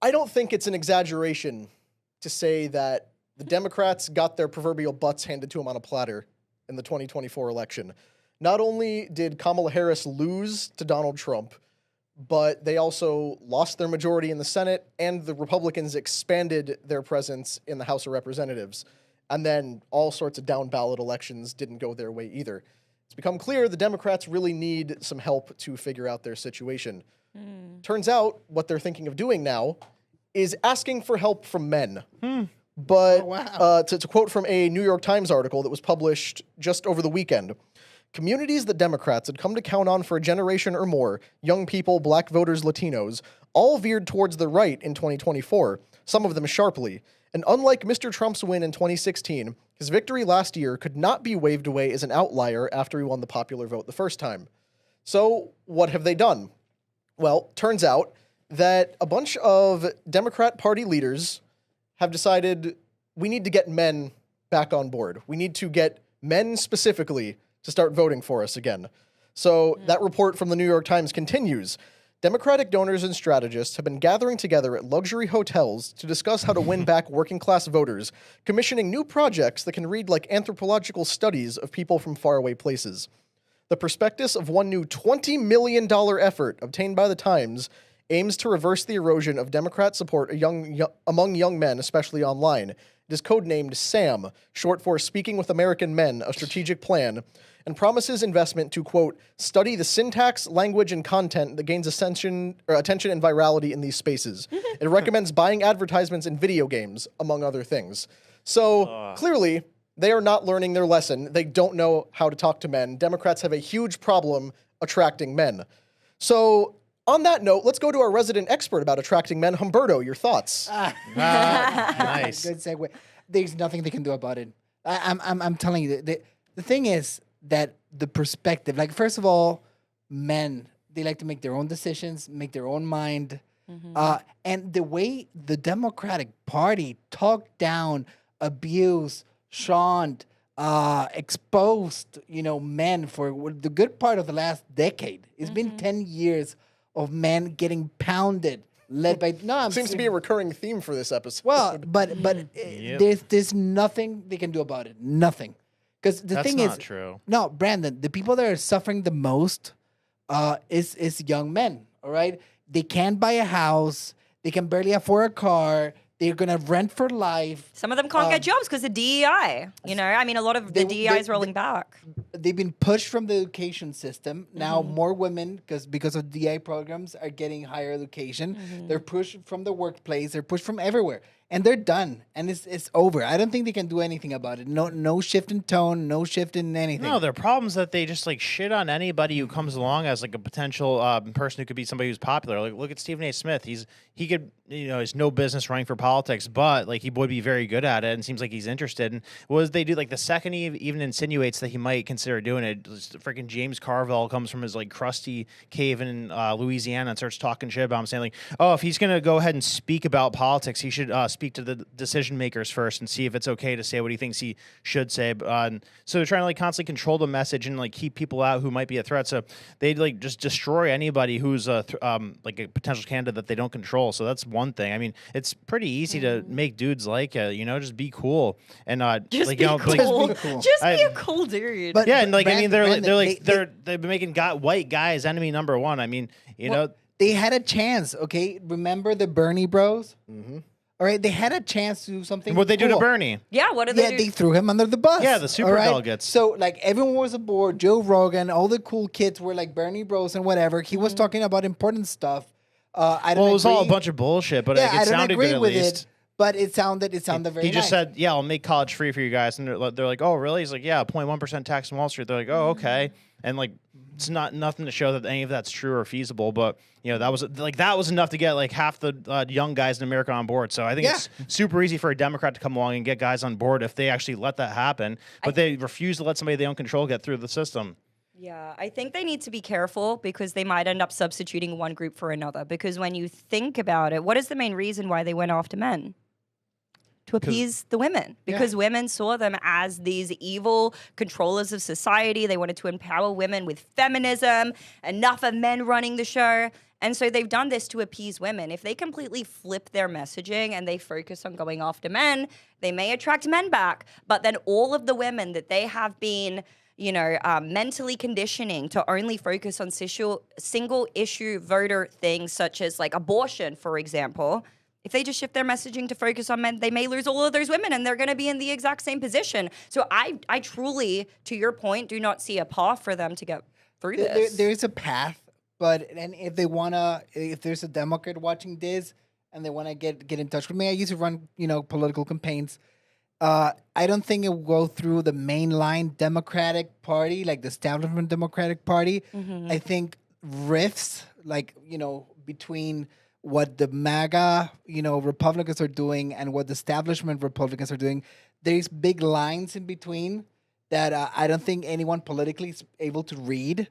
I don't think it's an exaggeration to say that the Democrats got their proverbial butts handed to them on a platter in the 2024 election. Not only did Kamala Harris lose to Donald Trump, but they also lost their majority in the Senate, and the Republicans expanded their presence in the House of Representatives. And then all sorts of down-ballot elections didn't go their way either. It's become clear the Democrats really need some help to figure out their situation. Turns out what they're thinking of doing now is asking for help from men. But to quote from a New York Times article that was published just over the weekend, communities that Democrats had come to count on for a generation or more, young people, black voters, Latinos, all veered towards the right in 2024, some of them sharply. And unlike Mr. Trump's win in 2016, his victory last year could not be waved away as an outlier after he won the popular vote the first time. So what have they done? Well, turns out that a bunch of Democrat Party leaders have decided we need to get men back on board. We need to get men specifically to start voting for us again. So that report from the New York Times continues. Democratic donors and strategists have been gathering together at luxury hotels to discuss how to win back working-class voters, commissioning new projects that can read like anthropological studies of people from faraway places. The prospectus of one new $20 million effort obtained by the Times aims to reverse the erosion of Democrat support among young men, especially online. It is codenamed SAM, short for Speaking with American Men, a Strategic Plan, and promises investment to, quote, study the syntax, language, and content that gains attention and virality in these spaces. It recommends buying advertisements in video games, among other things. So, clearly, they are not learning their lesson. They don't know how to talk to men. Democrats have a huge problem attracting men. So, on that note, let's go to our resident expert about attracting men. Humberto, your thoughts? Nice. Good segue. There's nothing they can do about it. I'm telling you, the thing is that the perspective, like, first of all, men, they like to make their own decisions, make their own mind. And the way the Democratic Party talked down, abused, shunned, exposed, men for the good part of the last decade. It's been 10 years of men getting pounded, led by... Seems to be a recurring theme for this episode. Well, but there's nothing they can do about it. Nothing. Because the thing is... That's not true. No, Brandon, the people that are suffering the most is young men, all right? They can't buy a house. They can barely afford a car. They're going to rent for life. Some of them can't get jobs because of DEI. I mean, a lot of the DEI is rolling back. They've been pushed from the education system. Now more women, because of DEI programs, are getting higher education. They're pushed from the workplace. They're pushed from everywhere. And they're done. And it's over. I don't think they can do anything about it. No shift in tone. No shift in anything. No, their problem's that they just shit on anybody who comes along as a potential person who could be somebody who's popular. Like, look at Stephen A. Smith. He could, has no business running for politics, but he would be very good at it, and seems like he's interested. And what does they do? The second he even insinuates that he might consider doing it, freaking James Carville comes from his crusty cave in Louisiana and starts talking shit about him, saying if he's gonna go ahead and speak about politics, he should speak to the decision makers first and see if it's okay to say what he thinks he should say. So they're trying to constantly control the message and keep people out who might be a threat. So they just destroy anybody who's a potential candidate that they don't control. So that's one thing. I mean, it's pretty easy to make dudes just be cool and just be cool. Just be a cool dude. But, yeah, and they've been making white guys enemy number one. I mean, they had a chance. Okay, remember the Bernie Bros? All right, they had a chance to do something. What they do to Bernie? Yeah, what did they do? They threw him under the bus. Yeah, the Superdelegates. So everyone was aboard. Joe Rogan, all the cool kids were Bernie Bros and whatever. He was talking about important stuff. It was all a bunch of bullshit, but it sounded good at least. But it sounded very He just nice. said, yeah, I'll make college free for you guys. And they're like, oh, really? He's like, yeah, 0.1% tax on Wall Street. They're like, oh, okay. And it's not nothing to show that any of that's true or feasible. But, that was enough to get half the young guys in America on board. So I think it's super easy for a Democrat to come along and get guys on board if they actually let that happen. But they refuse to let somebody they don't control get through the system. Yeah, I think they need to be careful because they might end up substituting one group for another. Because when you think about it, what is the main reason why they went after men? To appease the women, because women saw them as these evil controllers of society. They wanted to empower women with feminism, enough of men running the show. And so they've done this to appease women. If they completely flip their messaging and they focus on going after men, they may attract men back. But then all of the women that they have been, mentally conditioning to only focus on single issue voter things such as like abortion, for example, if they just shift their messaging to focus on men, they may lose all of those women and they're going to be in the exact same position. So I truly, to your point, do not see a path for them to get through this. There is a path, and if there's a Democrat watching this and they want to get in touch with me, I used to run, political campaigns. I don't think it will go through the mainline Democratic Party, like the establishment Democratic Party. Mm-hmm. I think rifts, between what the MAGA, Republicans are doing and what the establishment Republicans are doing, there's big lines in between that I don't think anyone politically is able to read.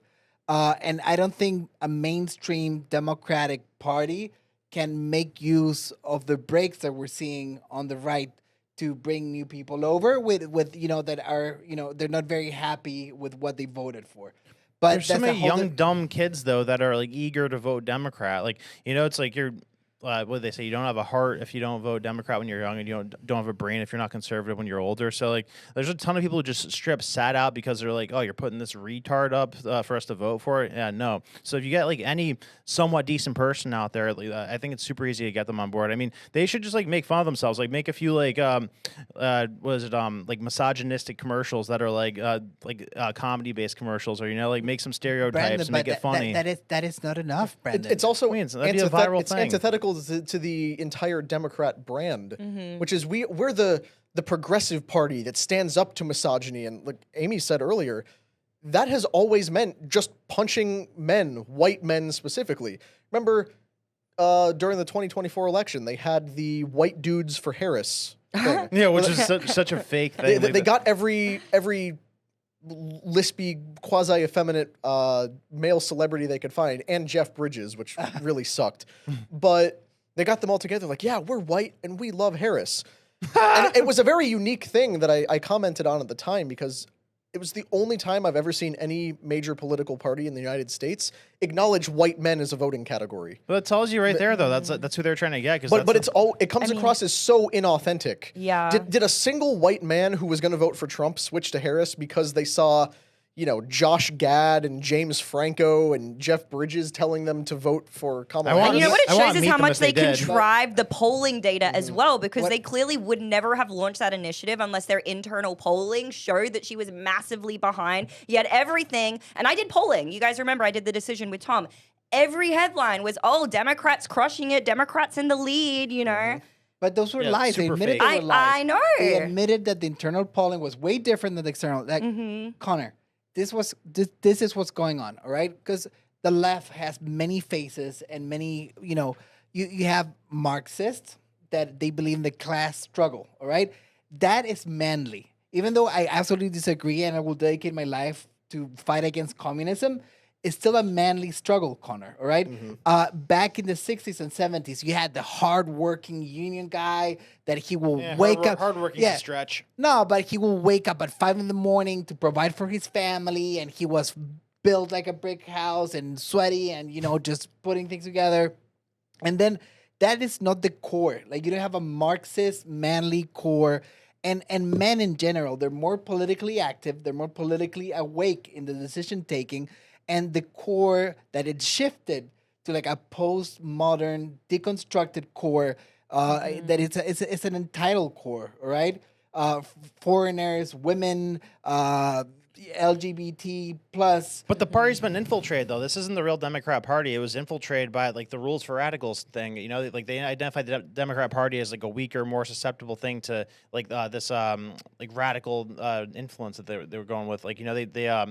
And I don't think a mainstream Democratic Party can make use of the breaks that we're seeing on the right to bring new people over with that are, they're not very happy with what they voted for. But there's so many young, dumb kids, though, that are like eager to vote Democrat. Like, it's like you're, what do they say? You don't have a heart if you don't vote Democrat when you're young, and you don't have a brain if you're not conservative when you're older. So, like, there's a ton of people who just straight up sat out because they're like, oh, you're putting this retard up for us to vote for it? Yeah, no. So if you get, like, any somewhat decent person out there, I think it's super easy to get them on board. I mean, they should just, like, make fun of themselves. Like, make a few, like, like, misogynistic commercials that are, like comedy-based commercials, or, make some stereotypes Brandon, and make it funny. That is not enough, Brandon. It's also that'd be a viral thing. Antithetical to the entire Democrat brand, which is we're the progressive party that stands up to misogyny. And like Amy said earlier, that has always meant just punching men, white men specifically. Remember, during the 2024 election, they had the white dudes for Harris thing. Yeah, which is such a fake thing. They got every lispy, quasi-effeminate male celebrity they could find, and Jeff Bridges, which really sucked. But they got them all together like, yeah, we're white and we love Harris. And it was a very unique thing that I commented on at the time, because it was the only time I've ever seen any major political party in the United States acknowledge white men as a voting category. Well, that tells you right there, though. That's who they're trying to get. But it comes across as so inauthentic. Yeah. Did a single white man who was going to vote for Trump switch to Harris because they saw, Josh Gad and James Franco and Jeff Bridges telling them to vote for Kamala Harris? And what it shows is how much they did. contrived the polling data as well, because they clearly would never have launched that initiative unless their internal polling showed that she was massively behind. You had everything, and I did polling. You guys remember I did the decision with Tom. Every headline was, oh, Democrats crushing it, Democrats in the lead, But those were lies. They admitted they were lies. I know. They admitted that the internal polling was way different than the external. Like, Connor, this is what's going on, all right? Because the left has many faces and many, you have Marxists that they believe in the class struggle, all right? That is manly. Even though I absolutely disagree and I will dedicate my life to fight against communism, it's still a manly struggle, Connor, all right? Back in the 60s and 70s, you had the hardworking union guy that he will wake up. Hardworking is a stretch. No, but he will wake up at 5 a.m. to provide for his family, and he was built like a brick house and sweaty and, just putting things together. And then that is not the core. Like, you don't have a Marxist, manly core. And men in general, they're more politically active. They're more politically awake in the decision-taking. And the core that it shifted to like a postmodern, deconstructed core that it's an entitled core, all right? Foreigners, women, LGBT plus. But the party's been infiltrated, though. This isn't the real Democrat Party. It was infiltrated by like the rules for radicals thing. Like they identified the Democrat Party as like a weaker, more susceptible thing to like this like radical influence that they were going with. Like they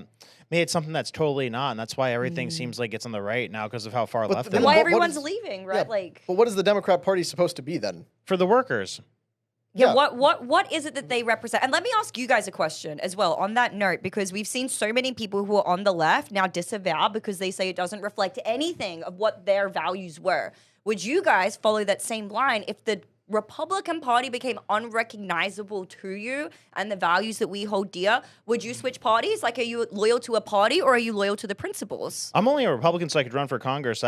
made something that's totally not, and that's why everything seems like it's on the right now because of how far left. And why everyone's leaving, right? Yeah, but what is the Democrat Party supposed to be then? For the workers. Yeah, what is it that they represent? And let me ask you guys a question as well on that note, because we've seen so many people who are on the left now disavow because they say it doesn't reflect anything of what their values were. Would you guys follow that same line if the Republican Party became unrecognizable to you and the values that we hold dear, would you switch parties? Like, are you loyal to a party or are you loyal to the principles? I'm only a Republican, so I could run for Congress.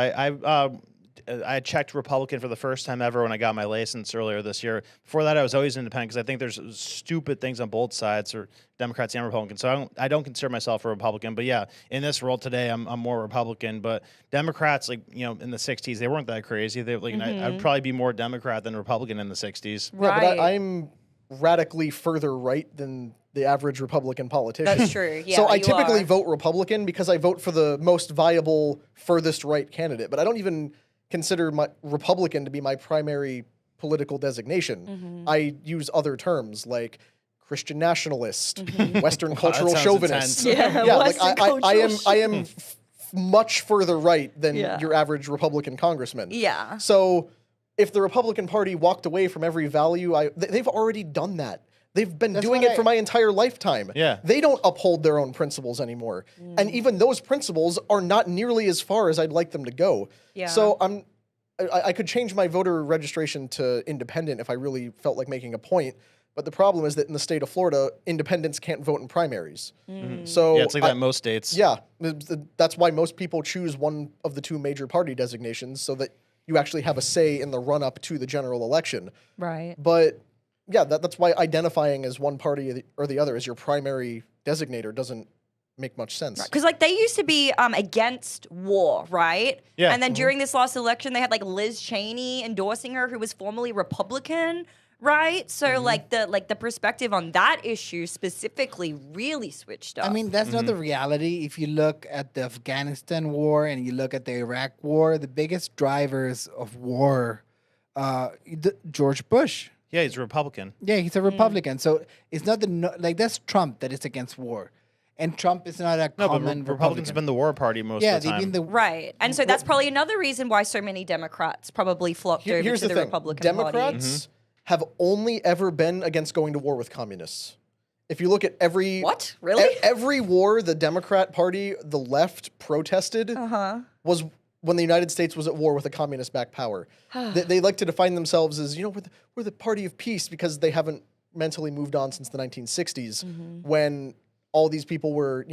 I checked Republican for the first time ever when I got my license earlier this year. Before that, I was always independent because I think there's stupid things on both sides, or Democrats and Republicans. So I don't consider myself a Republican. But yeah, in this world today, I'm more Republican. But Democrats, like, you know, in the '60s, they weren't that crazy. They like I'd probably be more Democrat than Republican in the '60s. Yeah, but I'm radically further right than the average Republican politician. That's true. Yeah, so I you typically are. vote Republican because I vote for the most viable, furthest right candidate. But I don't even consider my Republican to be my primary political designation. I use other terms like Christian nationalist, Western cultural sounds chauvinist. intense. Yeah, like Western I am much further right than Yeah. your average Republican congressman. Yeah. So if the Republican Party walked away from every value, they've already done that. They've been doing it for my entire lifetime. Yeah. They don't uphold their own principles anymore. And even those principles are not nearly as far as I'd like them to go. Yeah. So I could change my voter registration to independent if I really felt like making a point. But the problem is that in the state of Florida, independents can't vote in primaries. So Yeah, it's like that in most states. yeah, that's why most people choose one of the two major party designations so that you actually have a say in the run-up to the general election. Right. But yeah, that's why identifying as one party or the other as your primary designator doesn't make much sense. Because like they used to be against war, right? Yeah. And then during this last election, they had like Liz Cheney endorsing her, who was formerly Republican, right? So like the perspective on that issue specifically really switched up. I mean, that's not the reality. If you look at the Afghanistan war and you look at the Iraq war, the biggest drivers of war, George Bush. Yeah, he's a Republican. Yeah, he's a Republican. So it's not that's Trump that is against war. And Trump is not a No, but common Republicans have been the war party most yeah, of the time. they've been the right. And so that's probably another reason why so many Democrats probably flocked over Here's to the the thing. Republican Party. Democrats have only ever been against going to war with communists. If you look at every What? Really? every war the Democrat Party, the left protested was when the United States was at war with a communist-backed power. They like to define themselves as, we're the party of peace because they haven't mentally moved on since the 1960s when all these people were,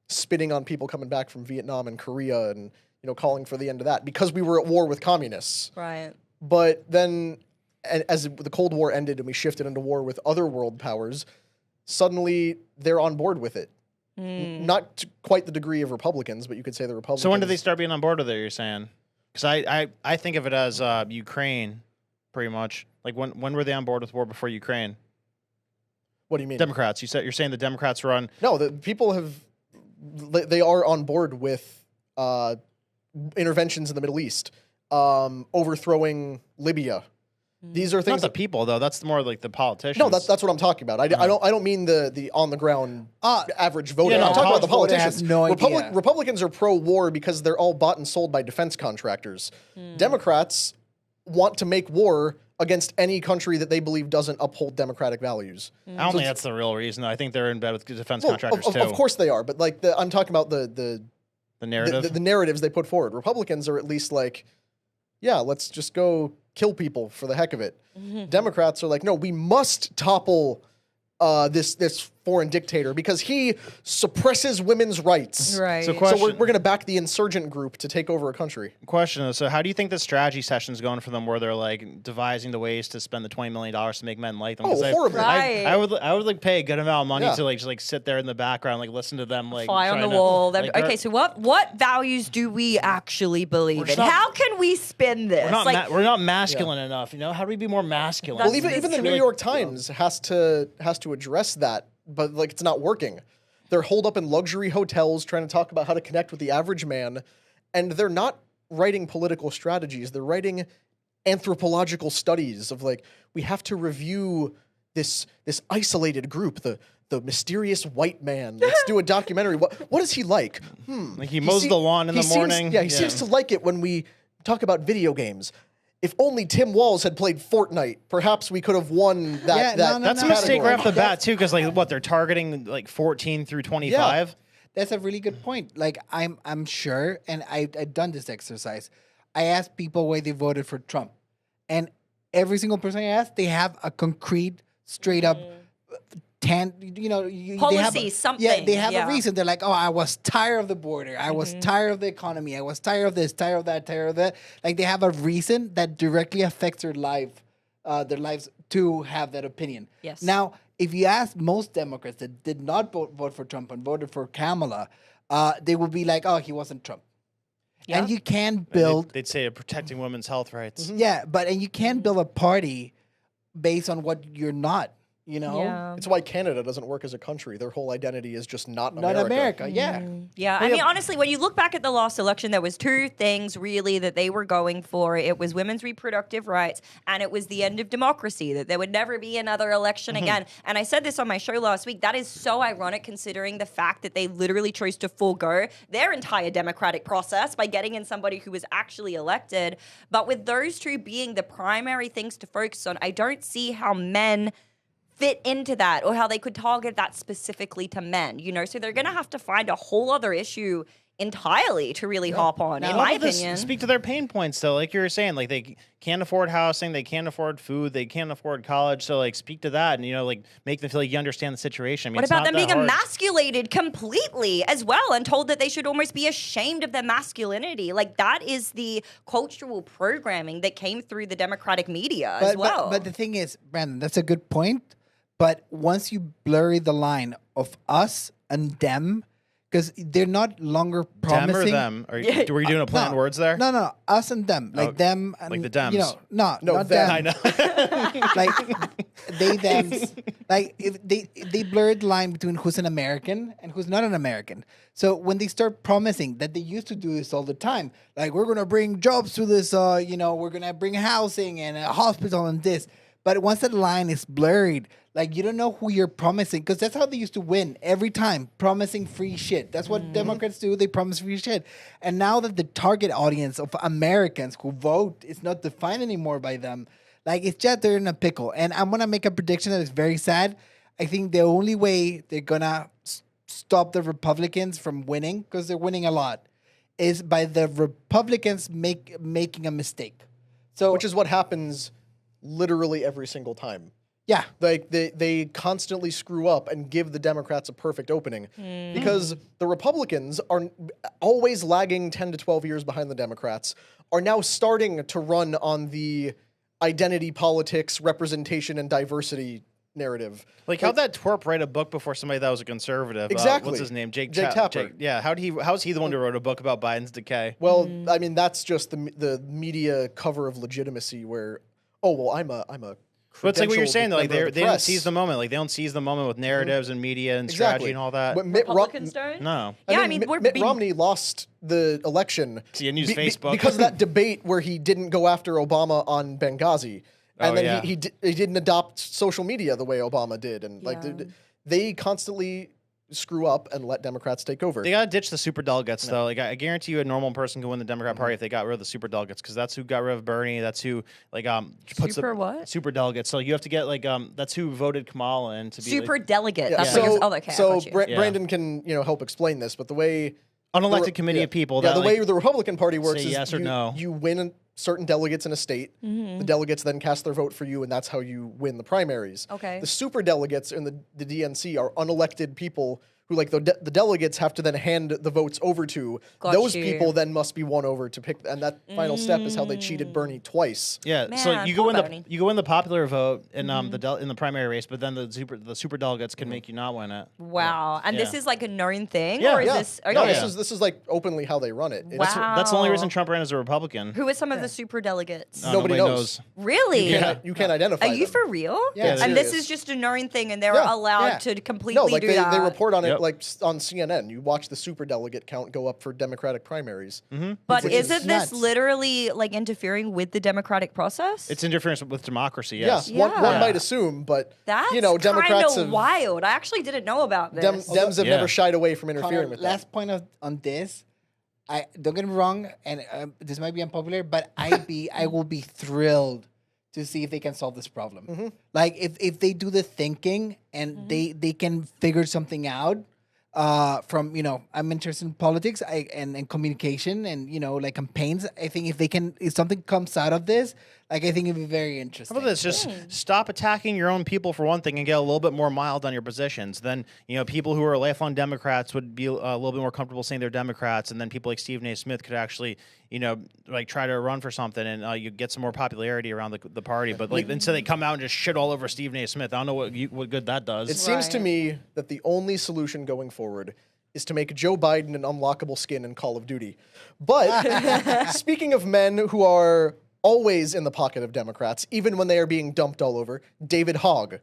spitting on people coming back from Vietnam and Korea and, calling for the end of that because we were at war with communists. Right. But then as the Cold War ended and we shifted into war with other world powers, suddenly they're on board with it. Not to quite the degree of Republicans, but you could say the Republicans. So when did they start being on board with it, you're saying? Because I think of it as Ukraine, pretty much. Like, when were they on board with war before Ukraine? What do you mean? Democrats. You're saying the Democrats were on... No, the people they are on board with interventions in the Middle East, overthrowing Libya. These are Not things the people, though. That's more like the politicians. No, that's what I'm talking about. I don't mean the on the ground average voter. yeah, no, I'm talking about the voter politicians. has no idea. Republicans are pro-war because they're all bought and sold by defense contractors. Democrats want to make war against any country that they believe doesn't uphold democratic values. I don't think that's the real reason. I think they're in bed with defense Well, contractors, too. of course they are, but like I'm talking about the narrative. the narratives they put forward. Republicans are at least like, yeah, let's just go kill people for the heck of it. Democrats are like, no, we must topple this foreign dictator because he suppresses women's rights. Right. So So question, we're going to back the insurgent group to take over a country. question is, so how do you think the strategy session's going for them where they're like devising the ways to spend the $20 million to make men like them? 'Cause Horribly. Right. I would like pay a good amount of money Yeah. to just sit there in the background, like listen to them, like Fly on the trying to- wall. like, Okay, so what values do we actually believe in? just not- How can we spin this? we're not masculine enough. How do we be more masculine? Well, That's even the true. New York Times has to address that, but like it's not working. They're holed up in luxury hotels trying to talk about how to connect with the average man, and they're not writing political strategies. They're writing anthropological studies of like we have to review this isolated group, the mysterious white man. Let's do a documentary. What is he like? Like he mows the lawn in the morning. He seems to like it when we talk about video games. If only Tim Walz had played Fortnite, perhaps we could have won that. That's a mistake category. right off the bat too, because they're targeting like 14 through 25. That's a really good point. Like I'm sure, and I've done this exercise. I asked people why they voted for Trump, and every single person I ask, they have a concrete, straight up, they have Policy, something. Yeah, they have Yeah. a reason. They're like, oh, I was tired of the border. I was tired of the economy. I was tired of this, tired of that, tired of that. Like they have a reason that directly affects their lives to have that opinion. Yes. Now, if you ask most Democrats that did not vote for Trump and voted for Kamala, they would be like, oh, he wasn't Trump. Yeah. And you can build, They'd say protecting women's health rights. and you can build a party based on what you're not, Yeah. It's why Canada doesn't work as a country. Their whole identity is just not Not America, yeah. Yeah, I mean, honestly, when you look back at the last election, there was two things really that they were going for. It was women's reproductive rights, and it was the end of democracy, that there would never be another election again. And I said this on my show last week. That is so ironic considering the fact that they literally chose to forego their entire democratic process by getting in somebody who was actually elected. But with those two being the primary things to focus on, I don't see how men fit into that or how they could target that specifically to men, so they're going to have to find a whole other issue entirely to really hop on, in my opinion. Speak to their pain points, though. Like you were saying, like they can't afford housing, they can't afford food, they can't afford college. So, like, speak to that and, like, make them feel like you understand the situation. I mean, What it's about not them being that hard. emasculated completely as well and told that they should almost be ashamed of their masculinity? Like, that is the cultural programming that came through the Democratic media as well. But the thing is, Brandon, that's a good point. But once you blur the line of us and them, because they're not longer promising. Them or them? Were you doing a planned words there? No, us and them, like them, and, like the Dems. No, not them. I know. like they thems. Like if they blurred the line between who's an American and who's not an American. So when they start promising that they used to do this all the time, like we're gonna bring jobs to this, we're gonna bring housing and a hospital and this. But once that line is blurred, like you don't know who you're promising, because that's how they used to win every time, promising free shit. That's what Democrats do. They promise free shit. And now that the target audience of Americans who vote is not defined anymore by them, like it's just they're in a pickle. And I'm going to make a prediction that is very sad. I think the only way they're going to stop the Republicans from winning, because they're winning a lot, is by the Republicans making a mistake. So, Which is what happens literally every single time. yeah. Like they constantly screw up and give the Democrats a perfect opening because the Republicans are always lagging 10 to 12 years behind the Democrats, are now starting to run on the identity politics, representation, and diversity narrative. Like, how'd that twerp write a book before somebody that was a conservative? Exactly. What's his name? Jake Tapper. Yeah. How's he the one who wrote a book about Biden's decay? Well, I mean, that's just the media cover of legitimacy where, oh, well, I'm a But it's like what you're credentialed saying, though. Like member of they the don't press. seize the moment. Like they don't seize the moment with narratives and media and strategy and all that. But Republicans don't? No. Yeah, I mean, we're Mitt being... Romney lost the election See, and use Facebook. because of that debate where he didn't go after Obama on Benghazi, and Oh, then yeah. he didn't adopt social media the way Obama did, and like Yeah. they constantly screw up and let Democrats take over. They gotta ditch the superdelegates, though. Like I guarantee you, a normal person could win the Democrat Party if they got rid of the superdelegates, because that's who got rid of Bernie. That's who puts Super the what? superdelegates. So you have to get that's who voted Kamala in to be Super like, delegate. Yeah, That's so what you're... Oh, okay, I so got you. Brandon can help explain this, but the way unelected committee of people. Yeah, that, the way like, the Republican Party works say is yes or no. you win certain delegates in a state. The delegates then cast their vote for you, and that's how you win the primaries. Okay. The super delegates in the DNC are unelected people who, like, the delegates have to then hand the votes over to. Got Those you. people then must be won over to pick, and that final step is how they cheated Bernie twice. Yeah, so Man, you poor go Bernie. win the popular vote in in the primary race, but then the super delegates can make you not win it. Wow. And this Yeah. is like a known thing? Yeah. Or is Yeah. this... Okay. No, yeah. this is like openly how they run it. It's- Wow. That's the only reason Trump ran as a Republican. Who are some of the super delegates? Nobody knows. Really? You can't identify Are you them. for real? Yeah, And this serious. is just a known thing, and they're Yeah, allowed yeah. to completely No, like do they that. report on it Yep. like on CNN. You watch the super delegate count go up for Democratic primaries. But Which is isn't this nuts. literally like interfering with the democratic process? It's interference with democracy. Yes. Yeah, one Yeah. might assume, but That's Democrats kind of have wild. I actually didn't know about this. Dems have Yeah. never shied away from Connor, interfering with that. last point on this, I don't get me wrong, and this might be unpopular, but I will be thrilled to see if they can solve this problem. Like if they do the thinking and they can figure something out. From I'm interested in politics and communication and like campaigns. I think if something comes out of this, Like, I think it'd be very interesting. How about this? Just stop attacking your own people for one thing and get a little bit more mild on your positions. Then, people who are lifelong Democrats would be a little bit more comfortable saying they're Democrats, and then people like Stephen A. Smith could actually, try to run for something, and you get some more popularity around the party. But instead they come out and just shit all over Stephen A. Smith. I don't know what good that does. It seems to me that the only solution going forward is to make Joe Biden an unlockable skin in Call of Duty. But speaking of men who are always in the pocket of Democrats, even when they are being dumped all over, David Hogg,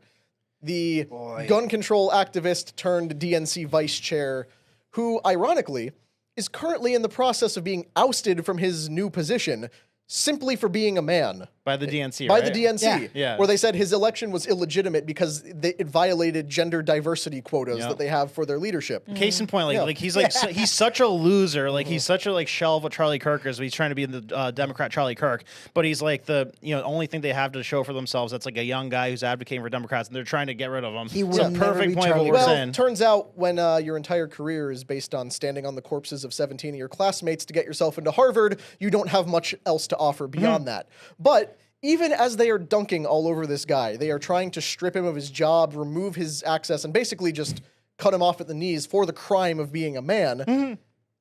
the gun control activist turned DNC vice chair, who, ironically, is currently in the process of being ousted from his new position simply for being a man. By the DNC, By right? the DNC, Yeah. where they said his election was illegitimate because it violated gender diversity quotas that they have for their leadership. Case in point, he's such a loser. Like he's such a shell of what Charlie Kirk is. He's trying to be the Democrat Charlie Kirk, but he's like the only thing they have to show for themselves. That's like a young guy who's advocating for Democrats, and they're trying to get rid of him. He will so never perfect be point of what Charlie we're Kirk. saying. Turns out when your entire career is based on standing on the corpses of 17 of your classmates to get yourself into Harvard, you don't have much else to offer beyond that. But even as they are dunking all over this guy, they are trying to strip him of his job, remove his access, and basically just cut him off at the knees for the crime of being a man.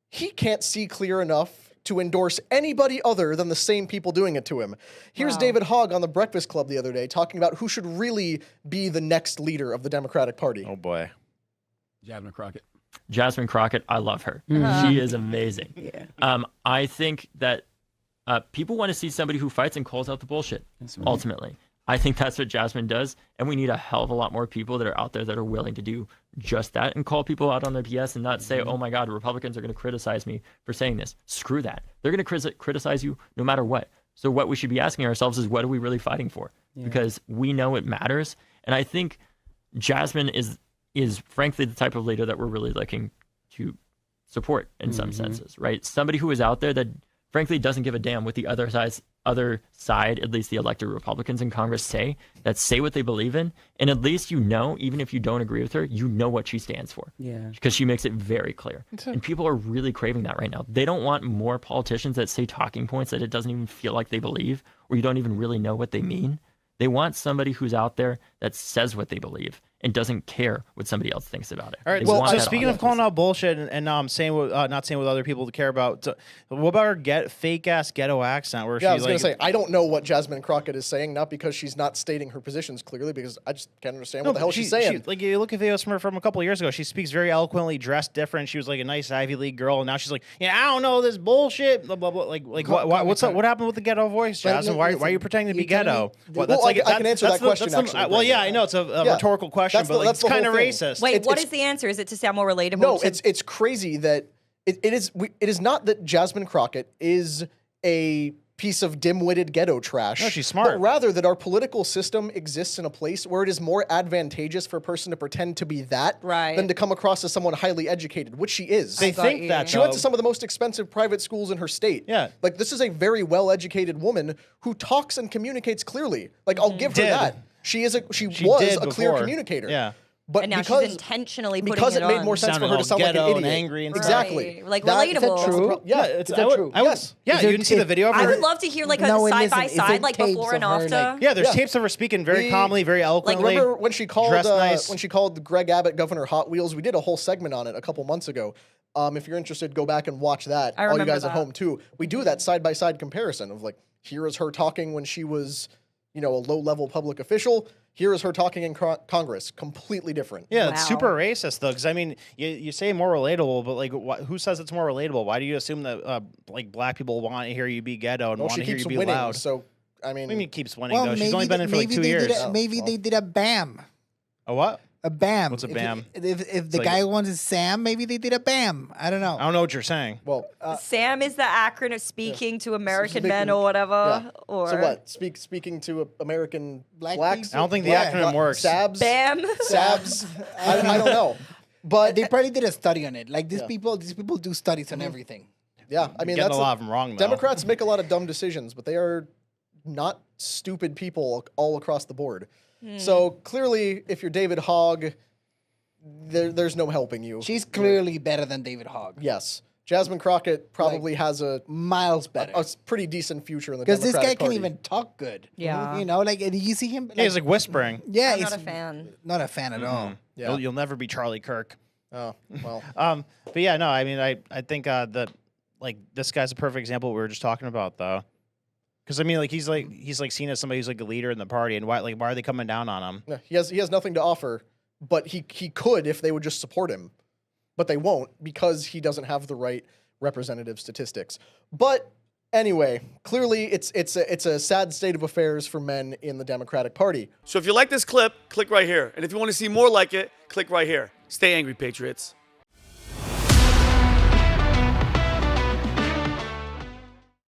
He can't see clear enough to endorse anybody other than the same people doing it to him. Here's David Hogg on the Breakfast Club the other day talking about who should really be the next leader of the Democratic Party. Oh boy. Jasmine Crockett, I love her. She is amazing. Yeah. I think that people want to see somebody who fights and calls out the bullshit, ultimately. I think that's what Jasmine does, and we need a hell of a lot more people that are out there that are willing to do just that and call people out on their BS and not say, oh my God, Republicans are going to criticize me for saying this. Screw that. They're going to criticize you no matter what. So what we should be asking ourselves is, what are we really fighting for? Because we know it matters, and I think Jasmine is frankly the type of leader that we're really looking to support in some senses, right? Somebody who is out there that frankly doesn't give a damn what the other side, at least the elected Republicans in Congress say what they believe in. And at least even if you don't agree with her, you know what she stands for. Yeah. Because she makes it very clear. And people are really craving that right now. They don't want more politicians that say talking points that it doesn't even feel like they believe, or you don't even really know what they mean. They want somebody who's out there that says what they believe and doesn't care what somebody else thinks about it. All right. So speaking of calling out bullshit and not saying what other people care about, what about her fake ass ghetto accent? Where I was going to say, I don't know what Jasmine Crockett is saying, not because she's not stating her positions clearly, because I just can't understand what the hell she's saying. You look at videos from a couple of years ago. She speaks very eloquently, dressed different. She was like a nice Ivy League girl, and now she's like, I don't know this bullshit. Blah blah blah. What's up? What happened with the ghetto voice, Jasmine? Why are you pretending to be ghetto? I can answer that question. Actually, I know it's a rhetorical question, but it's kind of racist. Wait, what is the answer? Is it to sound more relatable? No, it's crazy that it is not that Jasmine Crockett is a piece of dim-witted ghetto trash. No, she's smart. But rather that our political system exists in a place where it is more advantageous for a person to pretend to be that than to come across as someone highly educated, which she is. They think that she went to some of the most expensive private schools in her state. Yeah. Like, this is a very well-educated woman who talks and communicates clearly. Like, I'll give her that. She was a clear communicator. Yeah. But and now because, she's intentionally putting because it made on. more sense for her to sound like an idiot. Angry and exactly. Like That- relatable. Is that true? Yeah, Is that true? Yes. Yeah, you didn't see the video of her. I would love to hear like a No, and side by listen, is side, it like tapes before and of her, after. like- Yeah, there's tapes of her speaking very calmly, very eloquently. Remember when she called dressed nice. when she called Greg Abbott Governor Hot Wheels? We did a whole segment on it a couple months ago. If you're interested, go back and watch that. I All you remember guys at that. home too. We do that side by side comparison of like, here is her talking when she was, a low level public official. Here is her talking in Congress. Completely different. Yeah, it's Wow. super racist though, because I mean, you say more relatable, but like, who says it's more relatable? Why do you assume that black people want to hear you be ghetto and Well, want she to hear keeps you be winning, loud? so I mean, What do you mean keeps winning though? She's only been in for like 2 years. Maybe they did a BAM. A what? A BAM. What's a BAM? If the like- guy wanted Sam, maybe they did a BAM. I don't know. I don't know what you're saying. well, Sam is the acronym of speaking to American Speaking- men or whatever. yeah. Or So what? Speaking to American Black blacks. people? I don't think the Black- acronym works. Sabs. Bam. Sabs. I don't know. But They probably did a study on it. Like these people do studies on everything. yeah, I mean, Getting that's a lot of them wrong though. Democrats make a lot of dumb decisions, but they are not stupid people all across the board. So clearly, if you're David Hogg, there's no helping you. She's clearly better than David Hogg. Yes. Jasmine Crockett probably has a Miles better. pretty decent future in the Because this Democratic guy Party. can't even talk good. Yeah. You know, like, you see him? Yeah, he's like whispering. yeah, I'm he's not a fan. not a fan at all. Yeah. You'll never be Charlie Kirk. Oh, well. But yeah, no, I mean, I think that like this guy's a perfect example of what we were just talking about, though. Because I mean, like he's seen as somebody who's like a leader in the party, and why are they coming down on him? Yeah, he has nothing to offer, but he could if they would just support him. But they won't because he doesn't have the right representative statistics. But anyway, clearly it's a sad state of affairs for men in the Democratic Party. So if you like this clip, click right here. And if you want to see more like it, click right here. Stay angry, Patriots.